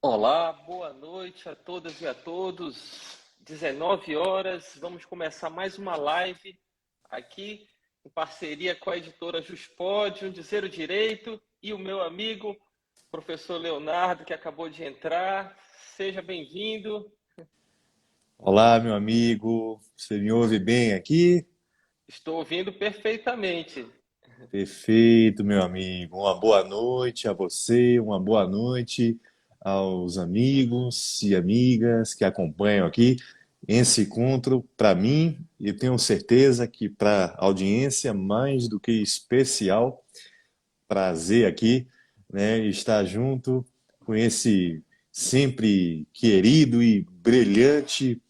Olá, boa noite a todas e a todos. 19 horas, vamos começar mais uma live aqui em parceria com a editora Juspod, Dizer o Direito, e o meu amigo, professor Leonardo, que acabou de entrar. Seja bem-vindo. Olá, meu amigo. Você me ouve bem aqui? Estou ouvindo perfeitamente. Perfeito, meu amigo. Uma boa noite a você, uma boa noite aos amigos e amigas que acompanham aqui esse encontro. Para mim, e tenho certeza que para a audiência, mais do que especial, prazer aqui, né, estar junto com esse sempre querido e brilhante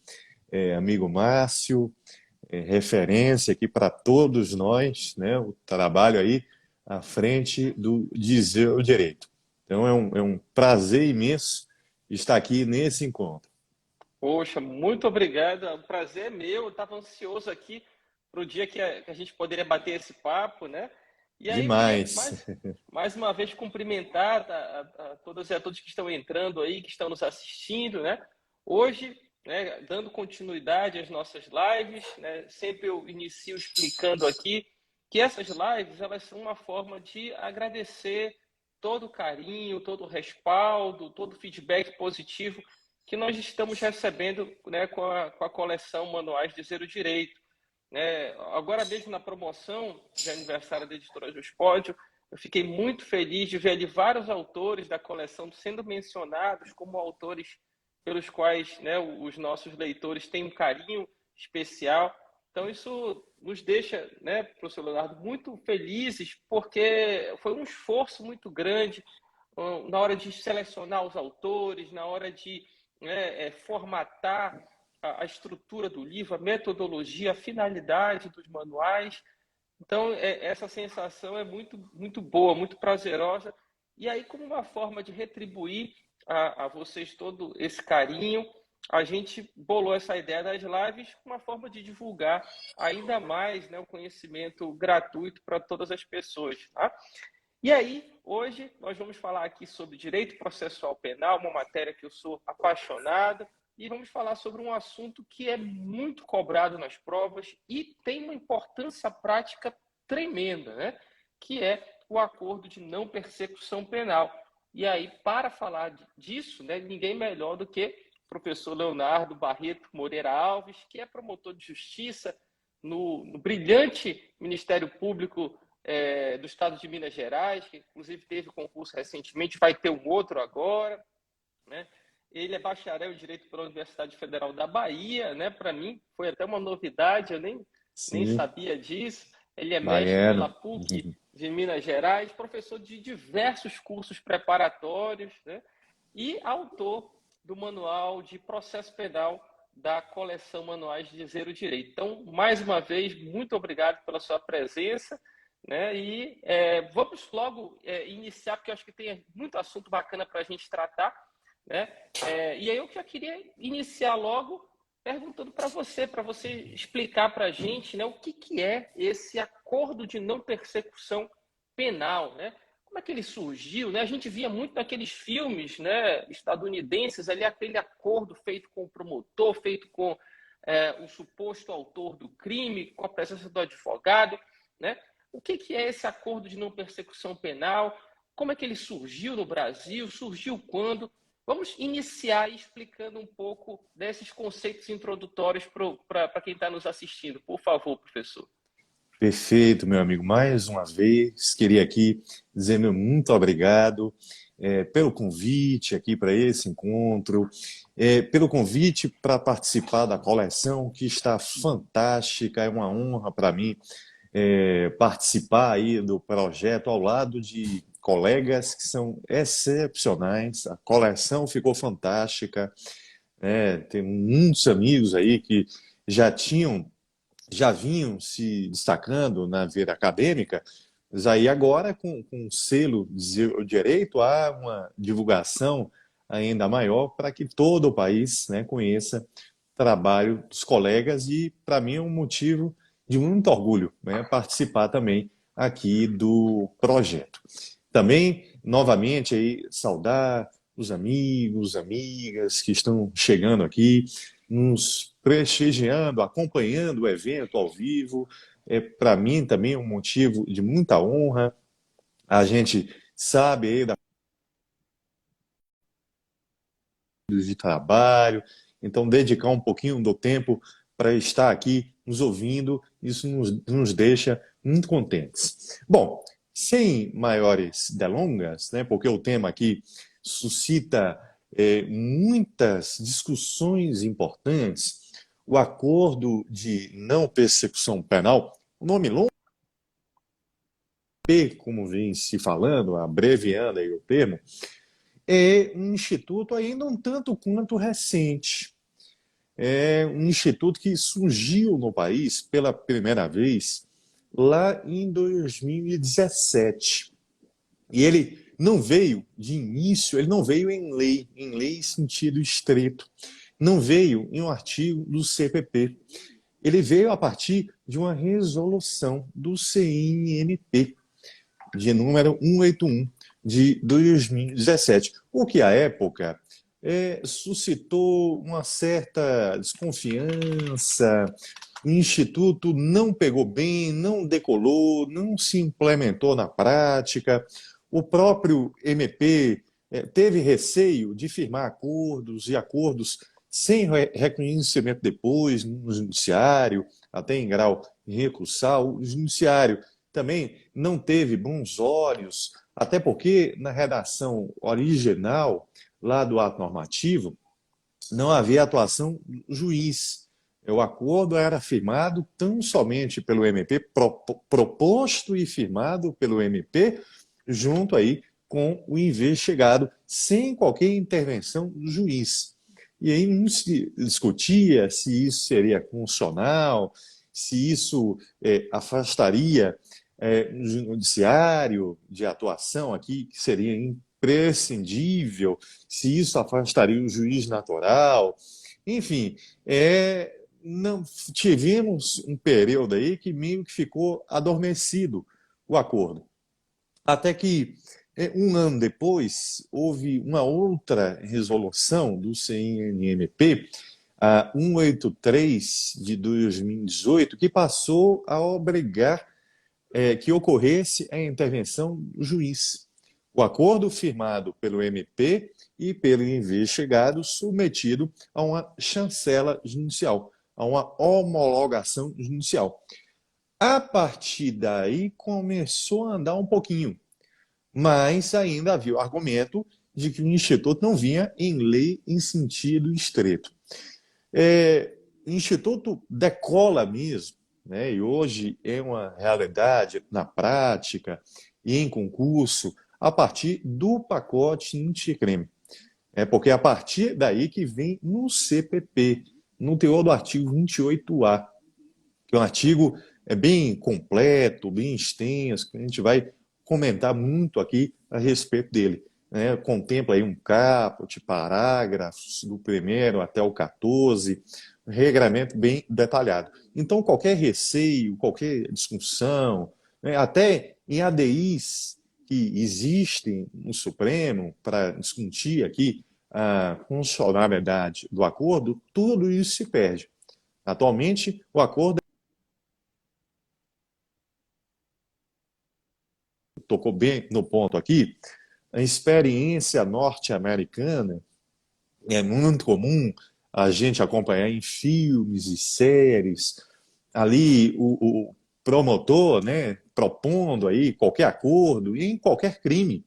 amigo Márcio. Referência aqui para todos nós, né? O trabalho aí à frente do Dizer o Direito. Então é um prazer imenso estar aqui nesse encontro. Poxa, muito obrigado. O prazer é meu. Eu estava ansioso aqui para o dia que a gente poderia bater esse papo, né? E aí eu queria Demais. mais uma vez cumprimentar a todas e a todos que estão entrando aí, que estão nos assistindo, né? Hoje, né, dando continuidade às nossas lives, né? Sempre eu inicio explicando aqui que essas lives elas são uma forma de agradecer todo o carinho, todo o respaldo, todo o feedback positivo que nós estamos recebendo, né, com a coleção Manuais de Zero Direito. Né? Agora mesmo na promoção de aniversário da Editora Juspódio, eu fiquei muito feliz de ver ali vários autores da coleção sendo mencionados como autores pelos quais, né, os nossos leitores têm um carinho especial. Então isso nos deixa, né, professor Leonardo, muito felizes, porque foi um esforço muito grande na hora de selecionar os autores, na hora de, né, formatar a estrutura do livro, a metodologia, a finalidade dos manuais. Então, essa sensação é muito boa, muito prazerosa. E aí, como uma forma de retribuir a vocês todo esse carinho, a gente bolou essa ideia das lives, uma forma de divulgar ainda mais, né, o conhecimento gratuito para todas as pessoas. Tá? E aí, hoje, nós vamos falar aqui sobre direito processual penal, uma matéria que eu sou apaixonado, e vamos falar sobre um assunto que é muito cobrado nas provas e tem uma importância prática tremenda, né? Que é o acordo de não persecução penal. E aí, para falar disso, né, ninguém melhor do que o professor Leonardo Barreto Moreira Alves, que é promotor de justiça no brilhante Ministério Público do Estado de Minas Gerais, que inclusive teve concurso recentemente, vai ter um outro agora, né? Ele é bacharel em Direito pela Universidade Federal da Bahia, né? Para mim foi até uma novidade, eu nem Sim, sabia disso. Ele é mestre pela baiano. PUC de Minas Gerais, professor de diversos cursos preparatórios, né? E autor do Manual de Processo Penal da coleção Manuais de Dizer o Direito. Então, mais uma vez, muito obrigado pela sua presença. Né? E vamos logo iniciar, porque eu acho que tem muito assunto bacana para a gente tratar. Né? E aí eu já queria iniciar logo perguntando para você explicar para a gente, né, o que é esse acordo de não persecução penal, né? Como é que ele surgiu? Né? A gente via muito naqueles filmes, né, estadunidenses ali, aquele acordo feito com o promotor, feito com o suposto autor do crime, com a presença do advogado. Né? O que é esse acordo de não persecução penal? Como é que ele surgiu no Brasil? Surgiu quando? Vamos iniciar explicando um pouco desses conceitos introdutórios para quem está nos assistindo. Por favor, professor. Perfeito, meu amigo. Mais uma vez, queria aqui dizer meu muito obrigado pelo convite aqui para esse encontro, pelo convite para participar da coleção que está fantástica. É uma honra para mim participar aí do projeto ao lado de colegas que são excepcionais. A coleção ficou fantástica, né? Tem muitos amigos aí que já tinham já vinham se destacando na vida acadêmica, mas aí agora com o selo Dizer Direito há uma divulgação ainda maior para que todo o país, né, conheça o trabalho dos colegas e para mim é um motivo de muito orgulho, né, participar também aqui do projeto. Também, novamente, aí, saudar os amigos, amigas que estão chegando aqui, nos prestigiando, acompanhando o evento ao vivo. É, para mim também um motivo de muita honra. A gente sabe aí de trabalho, então dedicar um pouquinho do tempo para estar aqui nos ouvindo, isso nos deixa muito contentes. Bom, sem maiores delongas, né, porque o tema aqui suscita muitas discussões importantes, o acordo de não persecução penal, o nome longo, como vem se falando, abreviando aí o termo, é um instituto ainda um tanto quanto recente. É um instituto que surgiu no país pela primeira vez lá em 2017. E ele não veio de início, ele não veio em lei sentido estrito, não veio em um artigo do CPP. Ele veio a partir de uma resolução do CNMP, de número 181, de 2017, o que à época suscitou uma certa desconfiança. O Instituto não pegou bem, não decolou, não se implementou na prática. O próprio MP teve receio de firmar acordos e acordos sem reconhecimento depois no judiciário, até em grau recursal. O judiciário também não teve bons olhos, até porque na redação original lá do ato normativo não havia atuação do juiz. O acordo era firmado tão somente pelo MP, proposto e firmado pelo MP, junto aí com o investigado, sem qualquer intervenção do juiz. E aí não se discutia se isso seria constitucional, se isso afastaria o judiciário de atuação aqui, que seria imprescindível, se isso afastaria o juiz natural. Enfim, não tivemos um período aí que meio que ficou adormecido o acordo. Até que, um ano depois, houve uma outra resolução do CNMP, a 183 de 2018, que passou a obrigar que ocorresse a intervenção do juiz. O acordo firmado pelo MP e pelo investigado submetido a uma chancela judicial, a uma homologação judicial. A partir daí começou a andar um pouquinho, mas ainda havia o argumento de que o Instituto não vinha em lei em sentido estreito. O Instituto decola mesmo, né, e hoje é uma realidade na prática e em concurso, a partir do pacote anticrime. Porque é a partir daí que vem no CPP, no teor do artigo 28A, que é um artigo bem completo, bem extenso, que a gente vai comentar muito aqui a respeito dele. Contempla aí um caput, parágrafos do primeiro até o 14, um regramento bem detalhado. Então, qualquer receio, qualquer discussão, até em ADIs que existem no Supremo para discutir aqui a constitucionalidade do acordo, tudo isso se perde. Atualmente, o acordo tocou bem no ponto aqui, a experiência norte-americana é muito comum a gente acompanhar em filmes e séries, ali o promotor, né, propondo aí qualquer acordo e em qualquer crime.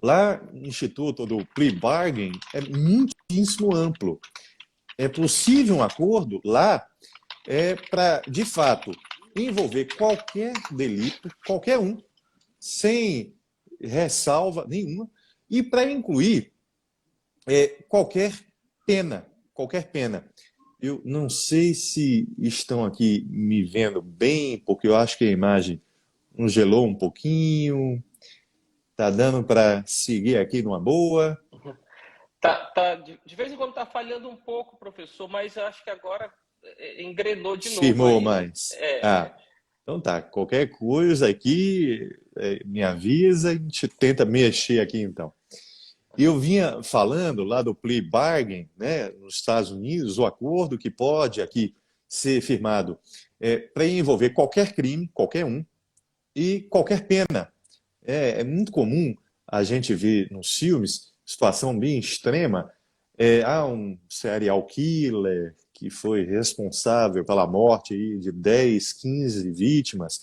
Lá no Instituto do Plea Bargain é muitíssimo amplo. É possível um acordo lá para, de fato, envolver qualquer delito, qualquer um, sem ressalva nenhuma, e para incluir qualquer pena, qualquer pena. Eu não sei se estão aqui me vendo bem, porque eu acho que a imagem congelou um pouquinho. Tá dando para seguir aqui numa boa? De vez em quando está falhando um pouco, professor, mas acho que agora engrenou de novo Firmou aí. mais. Então tá. Qualquer coisa aqui, me avisa e a gente tenta mexer aqui então. Eu vinha falando lá do plea bargain, né, nos Estados Unidos, o acordo que pode aqui ser firmado para envolver qualquer crime, qualquer um, e qualquer pena. É muito comum a gente ver nos filmes situação bem extrema. Há um serial killer que foi responsável pela morte aí de 10, 15 vítimas.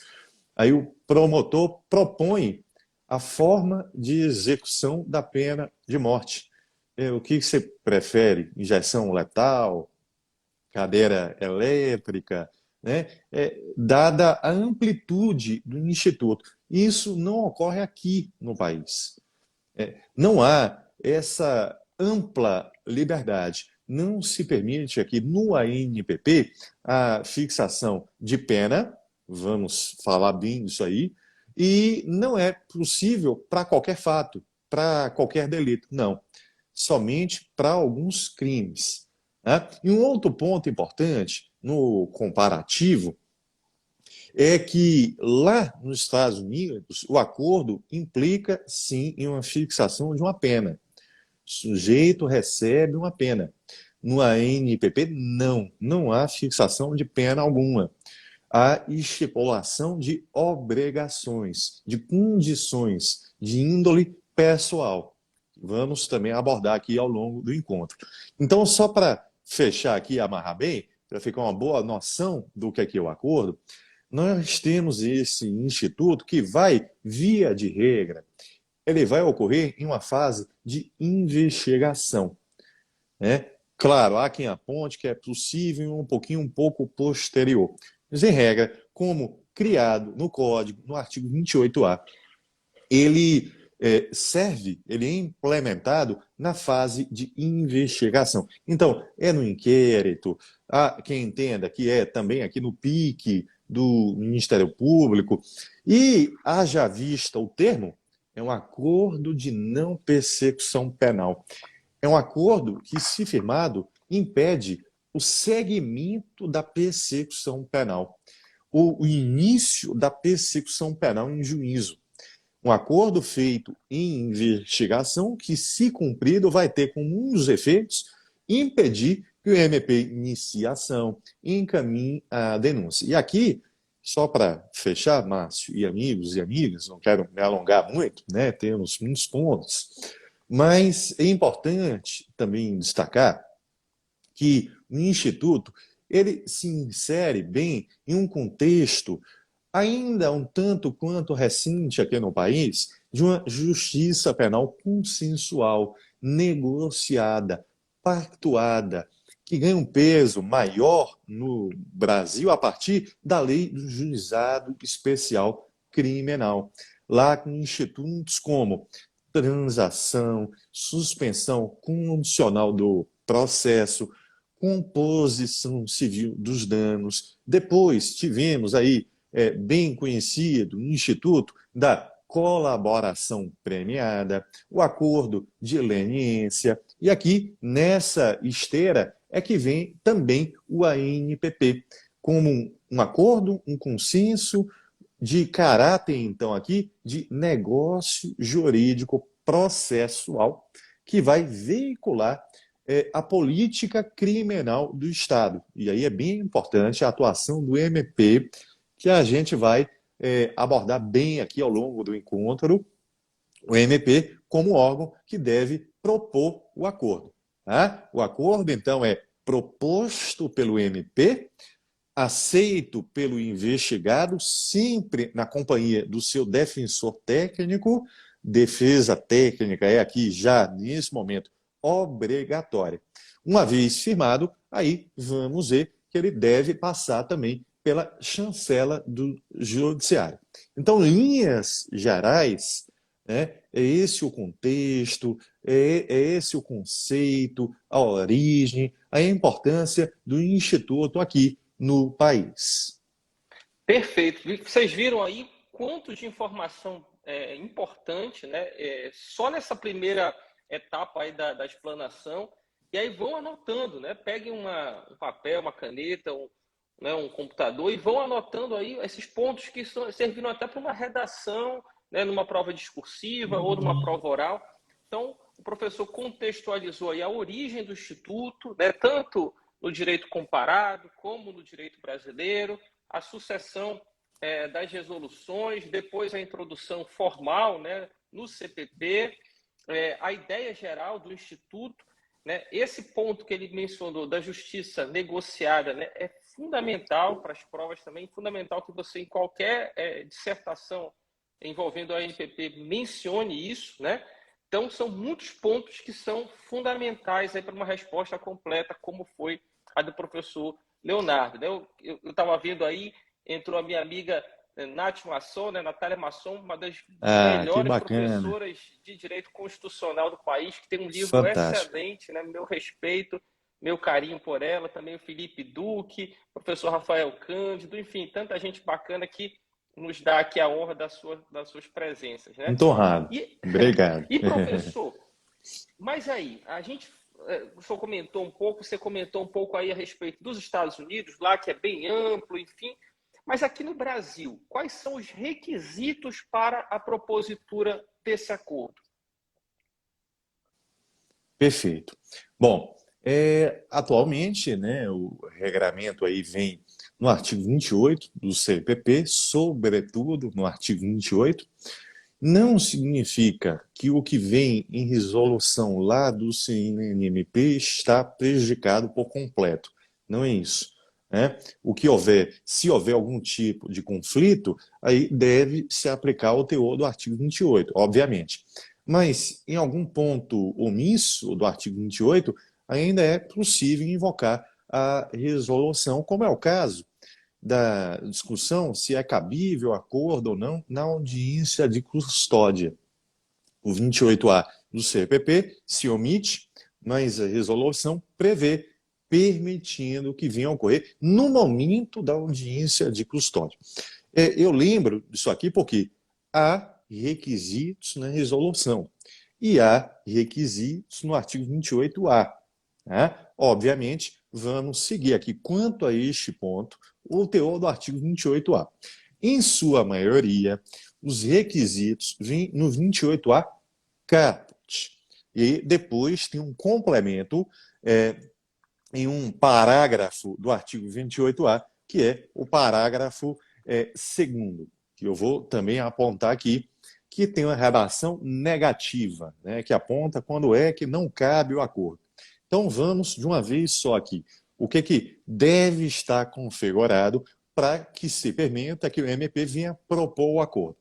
Aí o promotor propõe a forma de execução da pena de morte. O que você prefere? Injeção letal, cadeira elétrica, né? Dada a amplitude do Instituto. Isso não ocorre aqui no país. Não há essa ampla liberdade. Não se permite aqui no ANPP a fixação de pena, vamos falar bem disso aí, e não é possível para qualquer fato, para qualquer delito, não. Somente para alguns crimes. Né? E um outro ponto importante no comparativo é que lá nos Estados Unidos o acordo implica sim em uma fixação de uma pena. O sujeito recebe uma pena. No ANPP, não há fixação de pena alguma. Há estipulação de obrigações, de condições de índole pessoal. Vamos também abordar aqui ao longo do encontro. Então, só para fechar aqui e amarrar bem, para ficar uma boa noção do que é o acordo, nós temos esse instituto que vai, via de regra, ele vai ocorrer em uma fase de investigação. Né? Claro, há quem aponte que é possível um pouco posterior. Mas, em regra, como criado no Código, no artigo 28A, ele serve, ele é implementado na fase de investigação. Então, é no inquérito, há quem entenda que é também aqui no PIC do Ministério Público, e haja vista o termo, é um acordo de não persecução penal. É um acordo que, se firmado, impede o segmento da persecução penal, o início da persecução penal em juízo. Um acordo feito em investigação que, se cumprido, vai ter como um dos efeitos impedir que o MP inicie a ação e encaminhe a denúncia. E aqui, só para fechar, Márcio e amigos e amigas, não quero me alongar muito, né? Temos muitos pontos, mas é importante também destacar que o Instituto ele se insere bem em um contexto ainda um tanto quanto recente aqui no país, de uma justiça penal consensual, negociada, pactuada, que ganha um peso maior no Brasil a partir da lei do juizado especial criminal. Lá com institutos como transação, suspensão condicional do processo, composição civil dos danos. Depois tivemos aí bem conhecido, o Instituto da Colaboração Premiada, o Acordo de Leniência, e aqui, nessa esteira, é que vem também o ANPP, como um acordo, um consenso de caráter, então, aqui, de negócio jurídico processual, que vai veicular a política criminal do Estado. E aí é bem importante a atuação do MP, que a gente vai abordar bem aqui ao longo do encontro, o MP como órgão que deve propor o acordo. Tá? O acordo, então, é proposto pelo MP, aceito pelo investigado, sempre na companhia do seu defensor técnico. Defesa técnica é aqui já, nesse momento, obrigatória. Uma vez firmado, aí vamos ver que ele deve passar também pela chancela do judiciário. Então, linhas gerais, né, é esse o contexto, é esse o conceito, a origem, a importância do Instituto aqui no país. Perfeito. Vocês viram aí quanto de informação importante, né? Só nessa primeira etapa aí da explanação, e aí vão anotando, né? Peguem um papel, uma caneta, um computador e vão anotando aí esses pontos que serviram até para uma redação, né? Numa prova discursiva ou numa prova oral. Então, professor contextualizou aí a origem do Instituto, né, tanto no direito comparado como no direito brasileiro, a sucessão das resoluções, depois a introdução formal, né, no CPP, a ideia geral do Instituto, né, esse ponto que ele mencionou da justiça negociada, né, é fundamental para as provas também, fundamental que você, em qualquer dissertação envolvendo a ANPP, mencione isso, né? Então, são muitos pontos que são fundamentais para uma resposta completa, como foi a do professor Leonardo. Né? Eu estava vendo aí, entrou a minha amiga Nath Masson, né? Natália Masson, uma das Que melhores bacana. professoras de direito constitucional do país, que tem um livro Fantástico. excelente, né? Meu respeito, meu carinho por ela, também o Felipe Duque, professor Rafael Cândido, enfim, tanta gente bacana que nos dá aqui a honra das suas presenças, né? Muito honrado. E, Obrigado. e professor, mas aí, o senhor comentou um pouco, você comentou um pouco aí a respeito dos Estados Unidos, lá que é bem amplo, enfim, mas aqui no Brasil, quais são os requisitos para a propositura desse acordo? Perfeito. Bom, atualmente, né, o regramento aí vem no artigo 28 do CPP, sobretudo no artigo 28. Não significa que o que vem em resolução lá do CNMP está prejudicado por completo. Não é isso, né? O que houver, se houver algum tipo de conflito, aí deve se aplicar o teor do artigo 28, obviamente. Mas em algum ponto omisso do artigo 28, ainda é possível invocar a resolução, como é o caso da discussão se é cabível acordo ou não na audiência de custódia. O 28A do CPP se omite, mas a resolução prevê permitindo que venha a ocorrer no momento da audiência de custódia. Eu lembro disso aqui porque há requisitos na resolução e há requisitos no artigo 28A. Né? Obviamente, vamos seguir aqui quanto a este ponto o teor do artigo 28A. Em sua maioria, os requisitos vêm no 28A caput. E depois tem um complemento em um parágrafo do artigo 28A, que é o parágrafo segundo, que eu vou também apontar aqui, que tem uma redação negativa, né, que aponta quando é que não cabe o acordo. Então vamos de uma vez só aqui. O que deve estar configurado para que se permita que o MP venha propor o acordo?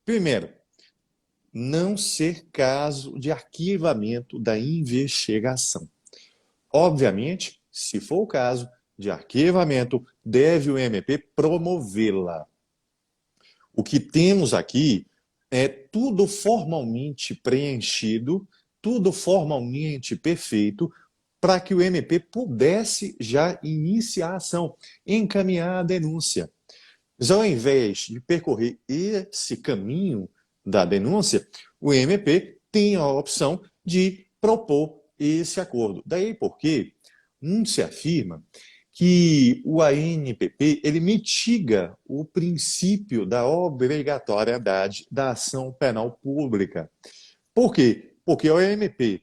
Primeiro, não ser caso de arquivamento da investigação. Obviamente, se for o caso de arquivamento, deve o MP promovê-la. O que temos aqui é tudo formalmente preenchido, tudo formalmente perfeito, para que o MP pudesse já iniciar a ação, encaminhar a denúncia. Mas ao invés de percorrer esse caminho da denúncia, o MP tem a opção de propor esse acordo. Daí porque muito se afirma que o ANPP ele mitiga o princípio da obrigatoriedade da ação penal pública. Por quê? Porque o MP,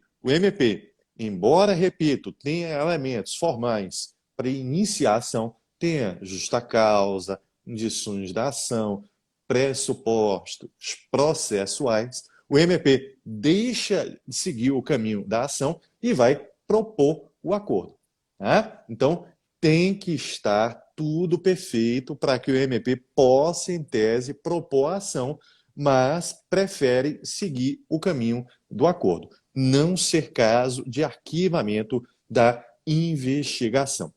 embora, repito, tenha elementos formais para iniciar a ação, tenha justa causa, condições da ação, pressupostos processuais, o MP deixa de seguir o caminho da ação e vai propor o acordo. Tá? Então, tem que estar tudo perfeito para que o MP possa, em tese, propor a ação, mas prefere seguir o caminho do acordo, não ser caso de arquivamento da investigação.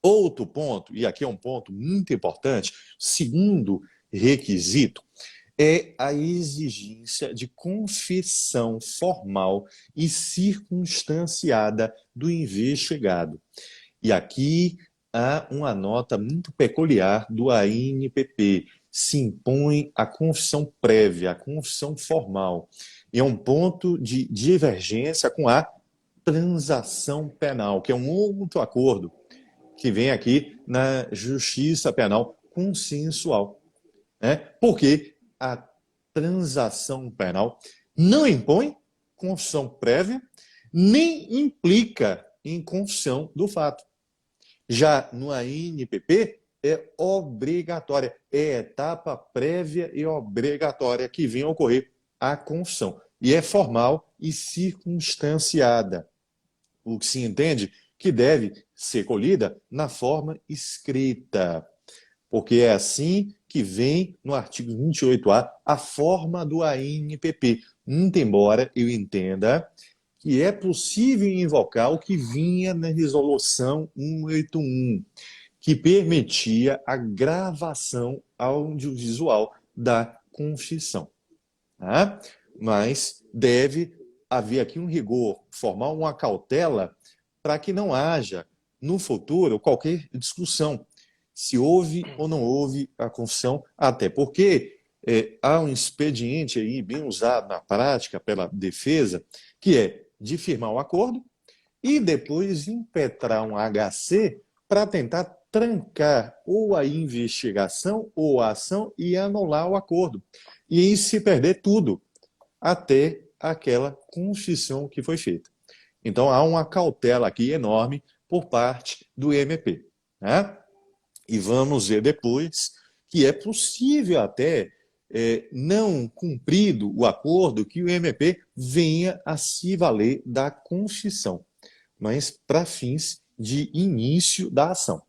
Outro ponto, e aqui é um ponto muito importante, segundo requisito, é a exigência de confissão formal e circunstanciada do investigado. E aqui há uma nota muito peculiar do ANPP. Se impõe a confissão prévia, a confissão formal. E é um ponto de divergência com a transação penal, que é um outro acordo que vem aqui na justiça penal consensual. Porque a transação penal não impõe confissão prévia, nem implica em confissão do fato. Já no ANPP, é obrigatória, é etapa prévia e obrigatória que vem a ocorrer a confissão. E é formal e circunstanciada, o que se entende que deve ser colhida na forma escrita, porque é assim que vem no artigo 28A a forma do ANPP, muito embora eu entenda que é possível invocar o que vinha na resolução 181, que permitia a gravação audiovisual da confissão. Tá? Mas deve haver aqui um rigor formal, uma cautela, para que não haja, no futuro, qualquer discussão se houve ou não houve a confissão, até porque há um expediente aí bem usado na prática pela defesa, que é de firmar o acordo e depois impetrar um HC para tentar trancar ou a investigação ou a ação e anular o acordo. E aí se perder tudo, até aquela confissão que foi feita. Então há uma cautela aqui enorme por parte do MP. Né? E vamos ver depois que é possível até, não cumprido o acordo, que o MP venha a se valer da confissão, mas para fins de início da ação.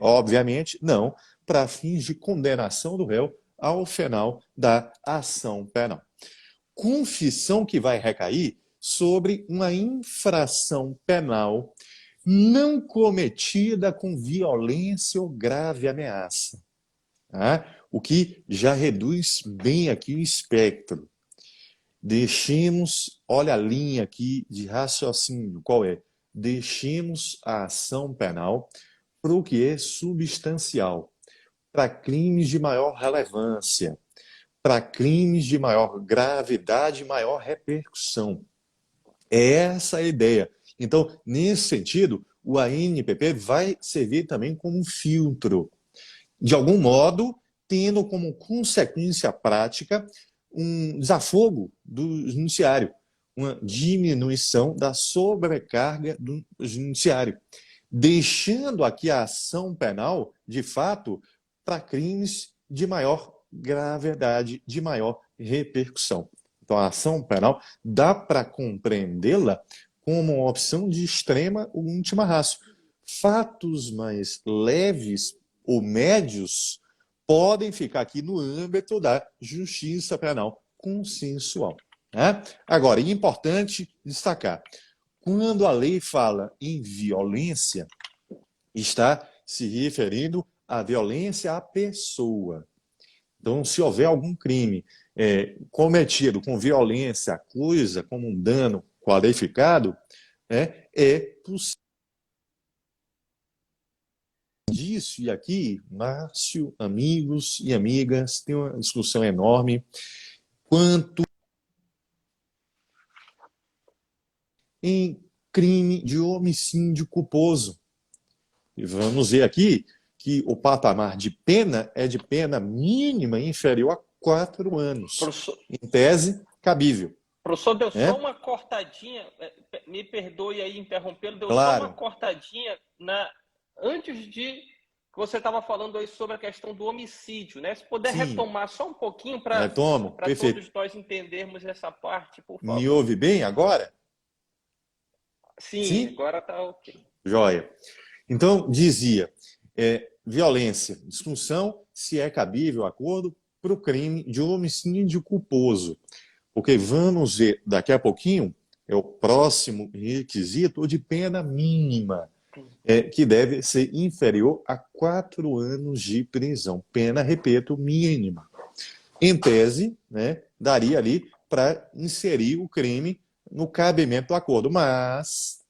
Obviamente, não para fins de condenação do réu ao final da ação penal. Confissão que vai recair sobre uma infração penal não cometida com violência ou grave ameaça. Tá? O que já reduz bem aqui o espectro. Deixemos, olha a linha aqui de raciocínio, qual é? Deixemos a ação penal para o que é substancial, para crimes de maior relevância, para crimes de maior gravidade e maior repercussão. É essa a ideia. Então, nesse sentido, o ANPP vai servir também como um filtro, de algum modo, tendo como consequência prática um desafogo do judiciário, uma diminuição da sobrecarga do judiciário, deixando aqui a ação penal, de fato, para crimes de maior gravidade, de maior repercussão. Então, a ação penal dá para compreendê-la como uma opção de extrema ou última ratio. Fatos mais leves ou médios podem ficar aqui no âmbito da justiça penal consensual. Né? Agora, é importante destacar, quando a lei fala em violência, está se referindo à violência à pessoa. Então, se houver algum crime cometido com violência à coisa, como um dano qualificado, é possível disso. E aqui, Márcio, amigos e amigas, tem uma discussão enorme quanto em crime de homicídio culposo. E vamos ver aqui que o patamar de pena é de pena mínima inferior a 4 anos. Professor, em tese, cabível. professor, deu só uma cortadinha, me perdoe aí interrompê-lo, deu só uma cortadinha antes de que você estava falando aí sobre a questão do homicídio, né? Se puder retomar só um pouquinho para todos nós entendermos essa parte, por favor. Me ouve bem agora? Sim, agora está ok. Joia. Então, dizia, violência, disfunção, se é cabível acordo para o crime de homicídio culposo. Porque vamos ver daqui a pouquinho, é o próximo requisito de pena mínima, que deve ser inferior a 4 anos de prisão. Pena, repito, mínima. Em tese, né, daria ali para inserir o crime no cabimento do acordo. Mas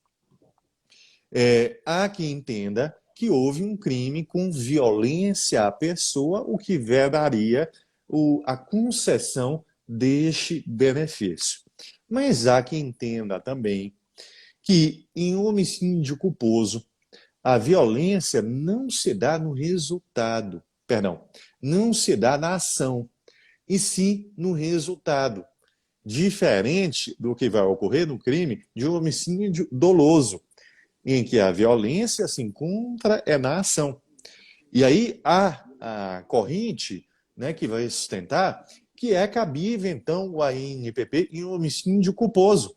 há quem entenda que houve um crime com violência à pessoa, o que vedaria a concessão deste benefício. Mas há quem entenda também que em homicídio culposo a violência não se dá no resultado, não se dá na ação, e sim no resultado, diferente do que vai ocorrer no crime de homicídio doloso, em que a violência se encontra na ação. E aí há a corrente, né, que vai sustentar que é cabível, então, o ANPP em homicídio culposo,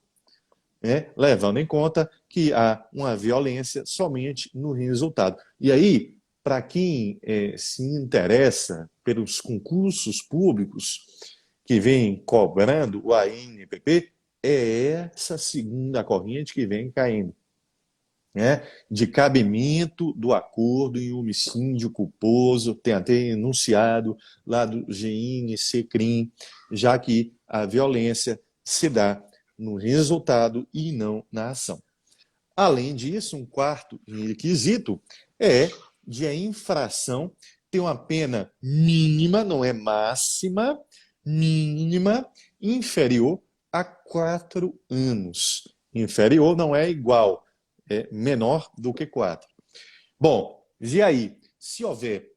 né, levando em conta que há uma violência somente no resultado. E aí, para quem se interessa pelos concursos públicos que vem cobrando o ANPP, é essa segunda corrente que vem caindo, né, de cabimento do acordo em homicídio culposo, tem até enunciado lá do GNC-CRIM, já que a violência se dá no resultado e não na ação. Além disso, um quarto requisito é de a infração ter uma pena mínima, não é máxima, mínima, inferior a 4 anos. Inferior não é igual, é menor do que 4. Bom, e aí, se houver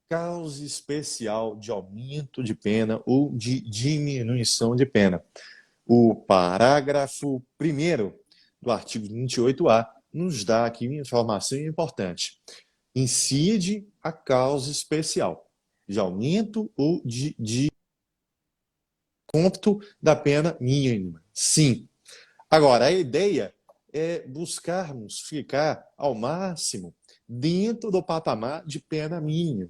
causa especial de aumento de pena ou de diminuição de pena, o parágrafo 1º do artigo 28A nos dá aqui uma informação importante. Incide a causa especial de aumento ou de cômputo da pena mínima. Sim. Agora, a ideia é buscarmos ficar ao máximo dentro do patamar de pena mínima.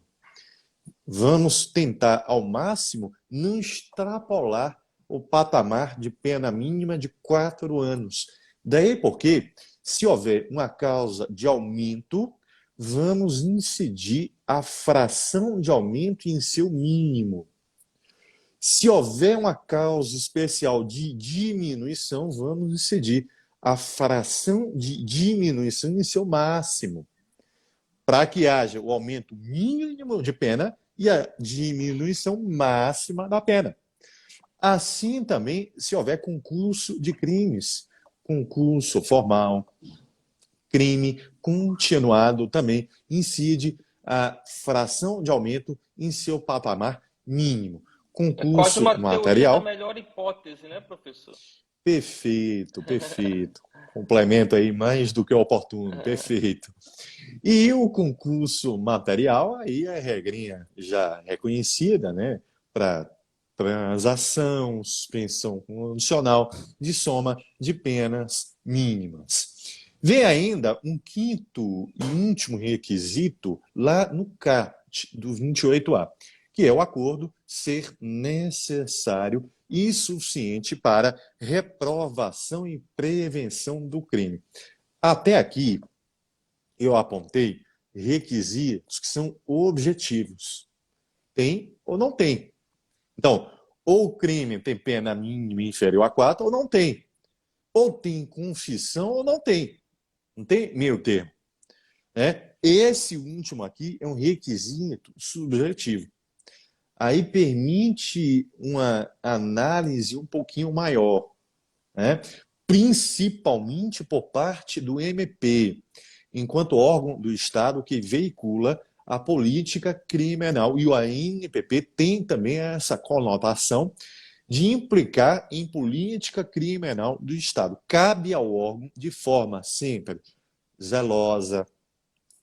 Vamos tentar ao máximo não extrapolar o patamar de pena mínima de 4 anos. Daí porque, se houver uma causa de aumento, vamos incidir a fração de aumento em seu mínimo. Se houver uma causa especial de diminuição, vamos incidir a fração de diminuição em seu máximo, para que haja o aumento mínimo de pena e a diminuição máxima da pena. Assim também, se houver concurso de crimes, concurso formal, crime continuado, também incide a fração de aumento em seu patamar mínimo. É quase Concurso uma teoria da material. melhor hipótese, né, professor? Perfeito, perfeito. Complemento aí mais do que oportuno, perfeito. E o concurso material, aí é regrinha já reconhecida, né, para transação, suspensão condicional de soma de penas mínimas. Vem ainda um quinto e último requisito lá no CAT do 28A, que é o acordo ser necessário e suficiente para reprovação e prevenção do crime. Até aqui, eu apontei requisitos que são objetivos. Tem ou não tem. Então, ou o crime tem pena mínima inferior a 4 ou não tem. Ou tem confissão ou não tem. Não tem meio termo. Né? Esse último aqui é um requisito subjetivo. Aí permite uma análise um pouquinho maior, né? Principalmente por parte do MP, enquanto órgão do Estado que veicula a política criminal. E o ANPP tem também essa conotação de implicar em política criminal do Estado. Cabe ao órgão, de forma sempre zelosa,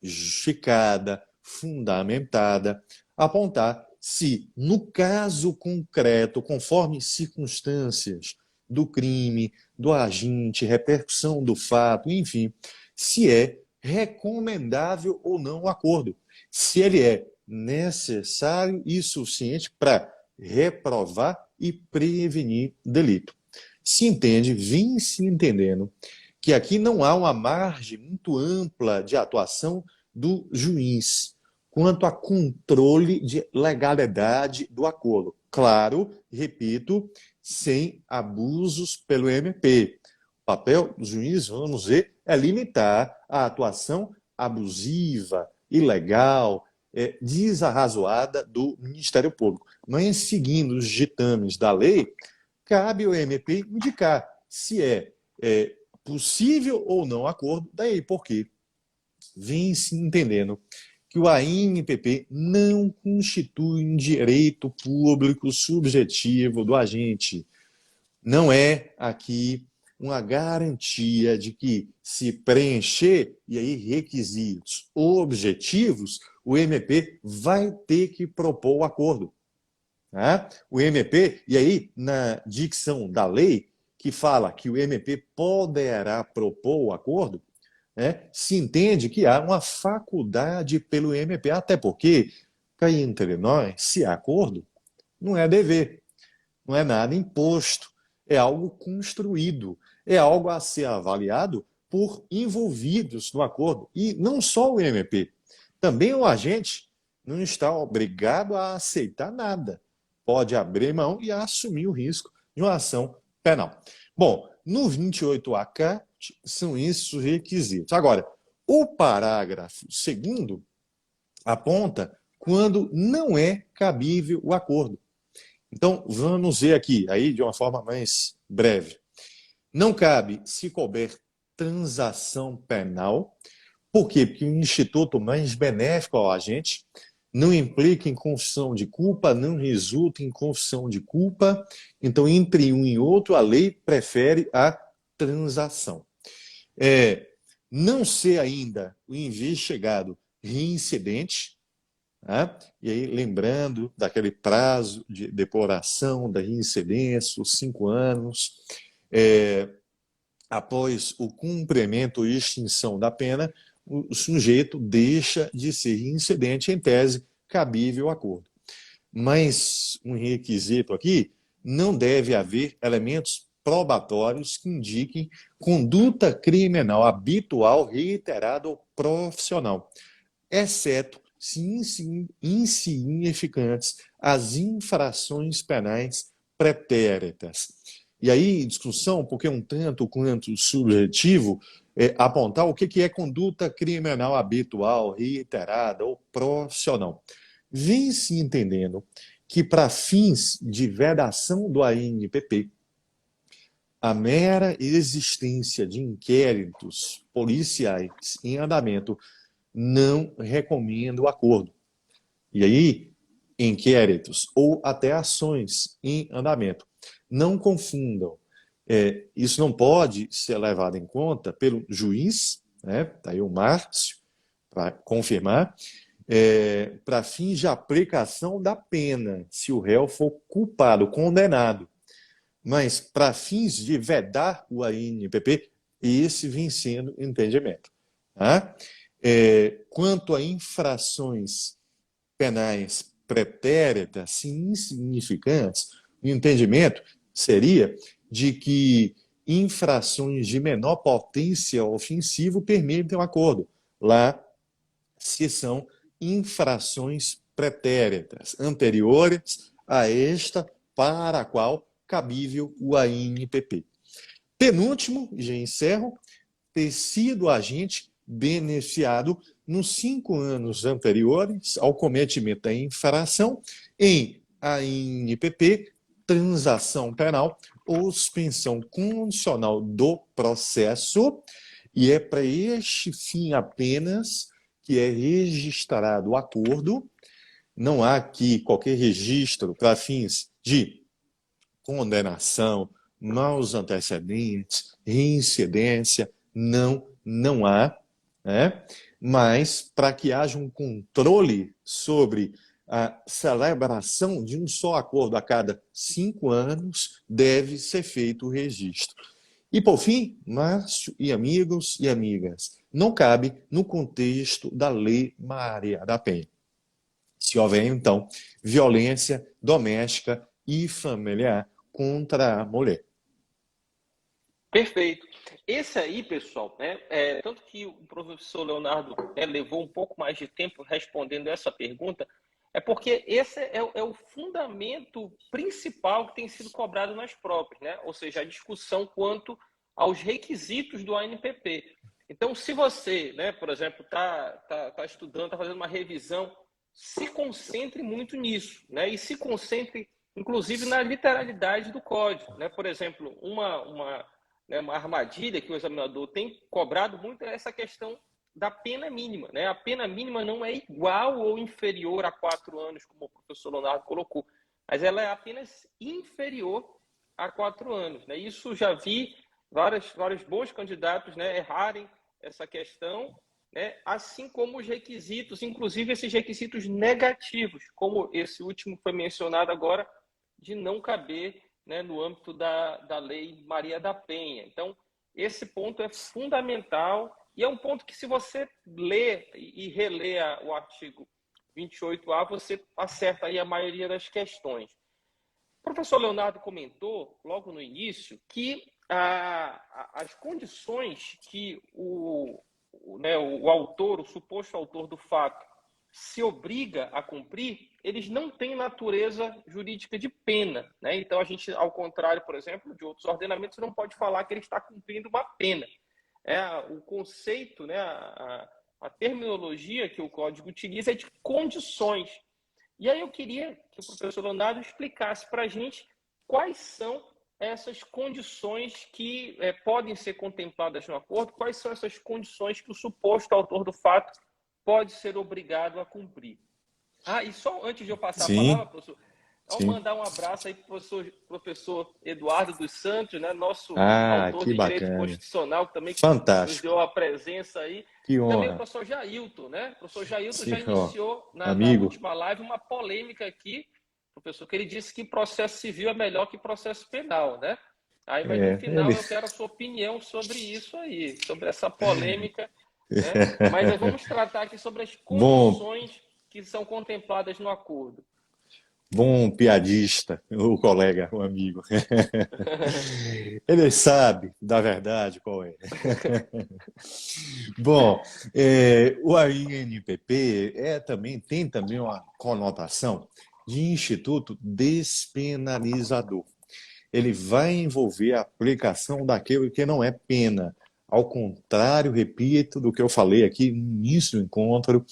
justificada, fundamentada, apontar se, no caso concreto, conforme circunstâncias do crime, do agente, repercussão do fato, enfim, se é recomendável ou não o acordo, se ele é necessário e suficiente para reprovar e prevenir delito. Se entende, vem se entendendo, que aqui não há uma margem muito ampla de atuação do juiz quanto a controle de legalidade do acordo. Claro, repito, sem abusos pelo MP. O papel do juiz, vamos ver, é limitar a atuação abusiva, ilegal, desarrazoada do Ministério Público. Mas, seguindo os ditames da lei, cabe ao MP indicar se é possível ou não acordo, daí porque vem se entendendo que o ANPP não constitui um direito público subjetivo do agente, Não é aqui uma garantia de que, se preencher e aí requisitos objetivos, o MP vai ter que propor o acordo. Tá? O MP, e aí na dicção da lei, que fala que o MP poderá propor o acordo, né, se entende que há uma faculdade pelo MP, até porque, cá entre nós, se há acordo, não é dever, não é nada imposto, é algo construído, é algo a ser avaliado por envolvidos no acordo. E não só o MP, também o agente não está obrigado a aceitar nada. Pode abrir mão e assumir o risco de uma ação penal. Bom, no 28AK são esses os requisitos. Agora, o parágrafo segundo aponta quando não é cabível o acordo. Então, vamos ver aqui, aí de uma forma mais breve. Não cabe se couber transação penal. Por quê? Porque o instituto mais benéfico ao agente não implica em confissão de culpa, não resulta em confissão de culpa. Então, entre um e outro, a lei prefere a transação. Não ser ainda o investigado reincidente, né? E aí, lembrando daquele prazo de depuração da reincidência, os 5 anos, após o cumprimento e extinção da pena, o sujeito deixa de ser reincidente, em tese, cabível acordo. Mas um requisito aqui, não deve haver elementos probatórios que indiquem conduta criminal habitual, reiterada ou profissional, exceto se insignificantes as infrações penais pretéritas. E aí, discussão, porque é um tanto quanto subjetivo, apontar o que é conduta criminal habitual, reiterada ou profissional. Vem se entendendo que, para fins de vedação do ANPP, a mera existência de inquéritos policiais em andamento não recomenda o acordo. E aí, inquéritos ou até ações em andamento. Não confundam. Isso não pode ser levado em conta pelo juiz, né? Está aí o Márcio, para confirmar, para fins de aplicação da pena, se o réu for culpado, condenado. Mas para fins de vedar o ANPP, esse vem sendo entendimento. Tá? Quanto a infrações penais pretéritas, insignificantes, o entendimento seria de que infrações de menor potência ofensivo permitem o acordo. Lá, se são infrações pretéritas, anteriores a esta, para a qual cabível o ANPP. Penúltimo, já encerro, ter sido agente beneficiado nos 5 anos anteriores ao cometimento da infração em ANPP, transação penal ou suspensão condicional do processo, e é para este fim apenas que é registrado o acordo. Não há aqui qualquer registro para fins de condenação, maus antecedentes, reincidência, não há, né? Mas para que haja um controle sobre a celebração de um só acordo a cada 5 anos, deve ser feito o registro. E, por fim, Márcio e amigos e amigas, não cabe no contexto da Lei Maria da Penha. Se houver, então, violência doméstica e familiar contra a mulher. Perfeito. Esse aí, pessoal, né, tanto que o professor Leonardo levou um pouco mais de tempo respondendo essa pergunta, é porque esse é o fundamento principal que tem sido cobrado nas provas, né? Ou seja, a discussão quanto aos requisitos do ANPP. Então, se você, né, por exemplo, está estudando, está fazendo uma revisão, se concentre muito nisso, né? E se concentre, inclusive, na literalidade do código, né? Por exemplo, uma armadilha que o examinador tem cobrado muito é essa questão da pena mínima, né? A pena mínima não é igual ou inferior a 4 anos, como o professor Leonardo colocou, mas ela é apenas inferior a 4 anos. Né? Isso já vi vários bons candidatos, né, errarem essa questão, né, assim como os requisitos, inclusive esses requisitos negativos, como esse último foi mencionado agora, de não caber, né, no âmbito da Lei Maria da Penha. Então, esse ponto é fundamental e é um ponto que, se você ler e reler o artigo 28A, você acerta aí a maioria das questões. O professor Leonardo comentou, logo no início, que as condições que o autor, o suposto autor do fato, se obriga a cumprir, eles não têm natureza jurídica de pena. Né? Então, a gente, ao contrário, por exemplo, de outros ordenamentos, não pode falar que ele está cumprindo uma pena. O conceito, né, a terminologia que o Código utiliza é de condições. E aí eu queria que o professor Leonardo explicasse para a gente quais são essas condições que podem ser contempladas no acordo, quais são essas condições que o suposto autor do fato pode ser obrigado a cumprir. E só antes de eu passar a palavra, Sim, professor, ao sim. mandar um abraço aí para o professor Eduardo dos Santos, né, nosso Ah, autor que de Direito bacana. Constitucional, que também nos Fantástico. deu a presença aí, Que e também o honra. professor Jailton, né? O professor Jailton Sim, já ó, iniciou na amigo. última live uma polêmica aqui, professor, que ele disse que processo civil é melhor que processo penal, né? Aí, mas no Ele. final eu quero a sua opinião sobre isso aí, sobre essa polêmica, né? Mas nós vamos tratar aqui sobre as Bom, condições que são contempladas no acordo. bom piadista, o colega, o amigo. Ele sabe da verdade qual é. Bom, o ANPP tem também uma conotação de instituto despenalizador. Ele vai envolver a aplicação daquilo que não é pena. Ao contrário, repito, do que eu falei aqui no início do encontro,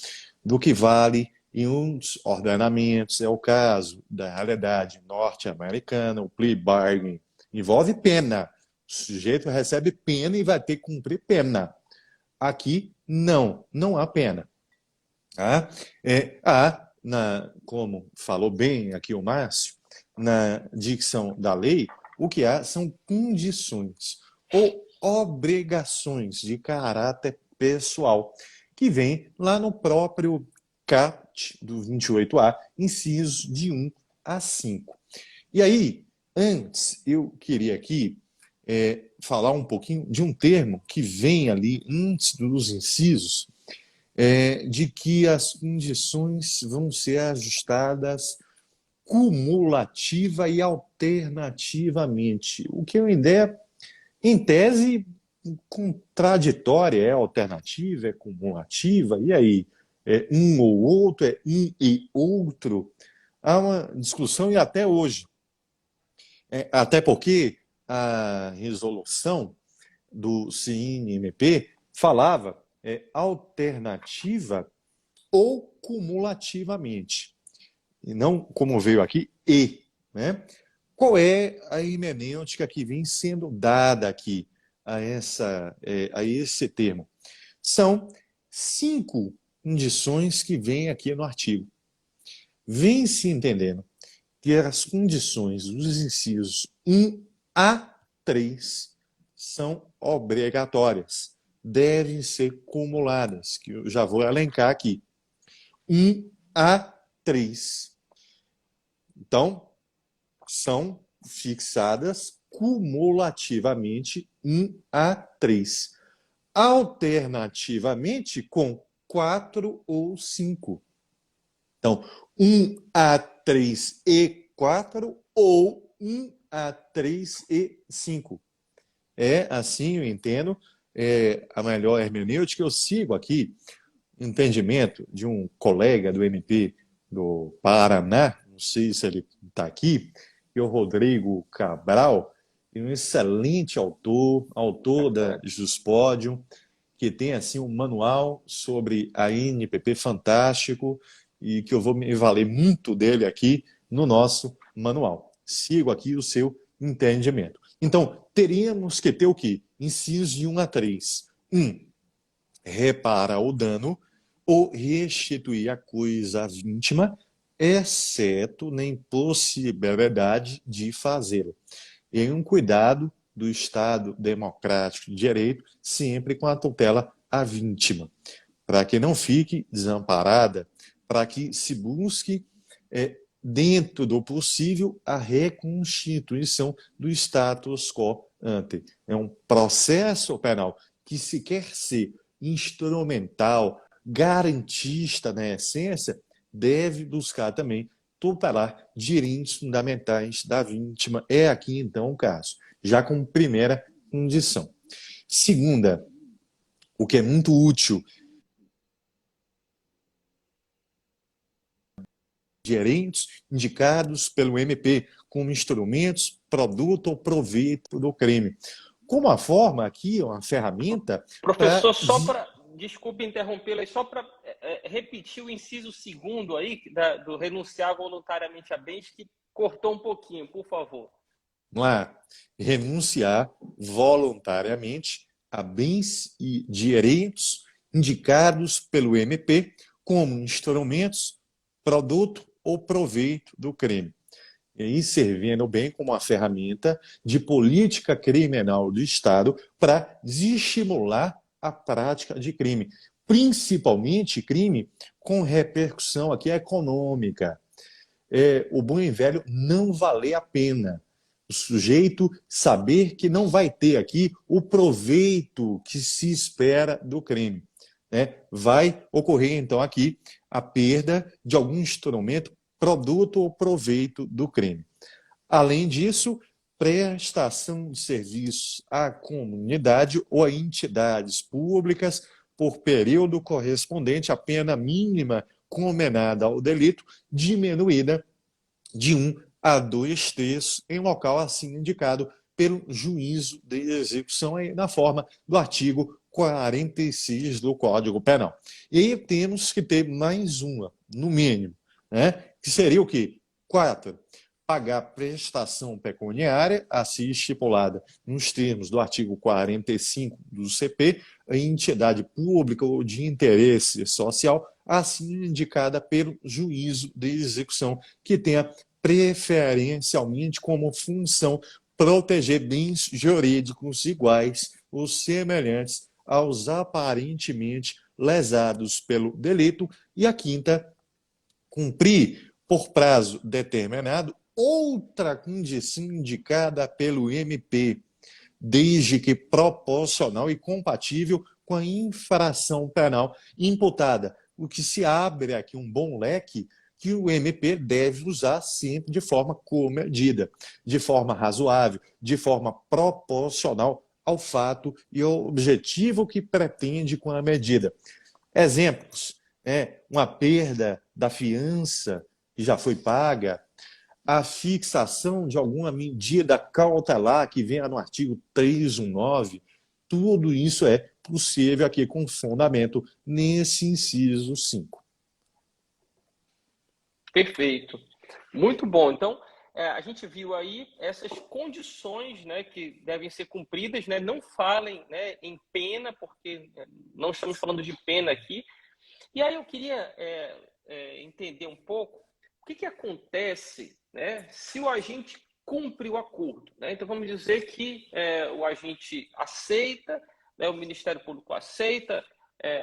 do que vale em uns ordenamentos, é o caso da realidade norte-americana, o plea bargain, envolve pena. O sujeito recebe pena e vai ter que cumprir pena. Aqui, não há pena. Tá? Como falou bem aqui o Márcio, na dicção da lei, o que há são condições ou obrigações de caráter pessoal, que vem lá no próprio CAT do 28A, incisos de 1 a 5. E aí, antes, eu queria aqui falar um pouquinho de um termo que vem ali antes dos incisos, de que as condições vão ser ajustadas cumulativa e alternativamente. O que é uma ideia, em tese, contraditória, é alternativa, é cumulativa, e aí? É um ou outro, é um e outro? Há uma discussão, e até hoje. Até porque a resolução do CNMP falava alternativa ou cumulativamente, e não como veio aqui, né? Qual é a hermenêutica que vem sendo dada aqui a esse termo? São 5 condições que vêm aqui no artigo. Vem se entendendo que as condições dos incisos 1 a 3 são obrigatórias, devem ser cumuladas, que eu já vou elencar aqui. 1 a 3. Então, são fixadas cumulativamente 1 a 3. Alternativamente com 4 ou 5. Então, 1 a 3 e 4 ou 1 a 3 e 5. É assim, eu entendo, a melhor hermenêutica. Eu sigo aqui entendimento de um colega do MP do Paraná, não sei se ele está aqui, que é o Rodrigo Cabral, um excelente autor da Juspodium, que tem assim um manual sobre a NPP fantástico e que eu vou me valer muito dele aqui no nosso manual. Sigo aqui o seu entendimento. Então, teríamos que ter o quê? Incisos de 1 a 3. 1. Repara o dano ou restituir a coisa vítima, exceto na impossibilidade de fazê-lo. E aí um cuidado do Estado democrático de direito, sempre com a tutela à vítima, para que não fique desamparada, para que se busque, dentro do possível, a reconstituição do status quo ante. É um processo penal que, se quer ser instrumental, garantista na essência, deve buscar também tutelar direitos fundamentais da vítima. É aqui, então, o caso, já como primeira condição. Segunda, o que é muito útil, gerentes indicados pelo MP como instrumentos, produto ou proveito do crime. Como a forma aqui, uma ferramenta para... Professor, desculpe interrompê-lo aí, só para repetir o inciso segundo aí, do renunciar voluntariamente a bens, que cortou um pouquinho, por favor. Vamos lá. Renunciar voluntariamente a bens e direitos indicados pelo MP como instrumentos, produto ou proveito do crime. E aí servindo bem como uma ferramenta de política criminal do Estado para desestimular a prática de crime, principalmente crime com repercussão aqui econômica. O bom e velho não valer a pena. O sujeito saber que não vai ter aqui o proveito que se espera do crime. Vai ocorrer, então, aqui a perda de algum instrumento, produto ou proveito do crime. Além disso, prestação de serviços à comunidade ou a entidades públicas por período correspondente à pena mínima condenada ao delito, diminuída de 1 a 2 terços em local assim indicado pelo juízo de execução, aí na forma do artigo 46 do Código Penal. E aí temos que ter mais uma, no mínimo, que seria o quê? 4. Pagar prestação pecuniária, assim estipulada nos termos do artigo 45 do CP, a entidade pública ou de interesse social, assim indicada pelo juízo de execução, que tenha preferencialmente como função proteger bens jurídicos iguais ou semelhantes aos aparentemente lesados pelo delito. E a 5ª, cumprir por prazo determinado outra condição indicada pelo MP, desde que proporcional e compatível com a infração penal imputada, o que se abre aqui um bom leque que o MP deve usar sempre de forma comedida, de forma razoável, de forma proporcional ao fato e ao objetivo que pretende com a medida. Exemplos: uma perda da fiança que já foi paga, a fixação de alguma medida cautelar que venha no artigo 319, tudo isso é possível aqui com fundamento nesse inciso 5. Perfeito. Muito bom. Então, a gente viu aí essas condições, que devem ser cumpridas, Não falem, em pena, porque não estamos falando de pena aqui. E aí eu queria entender um pouco o que acontece, se o agente cumpre o acordo. Então, vamos dizer que o agente aceita, o Ministério Público aceita,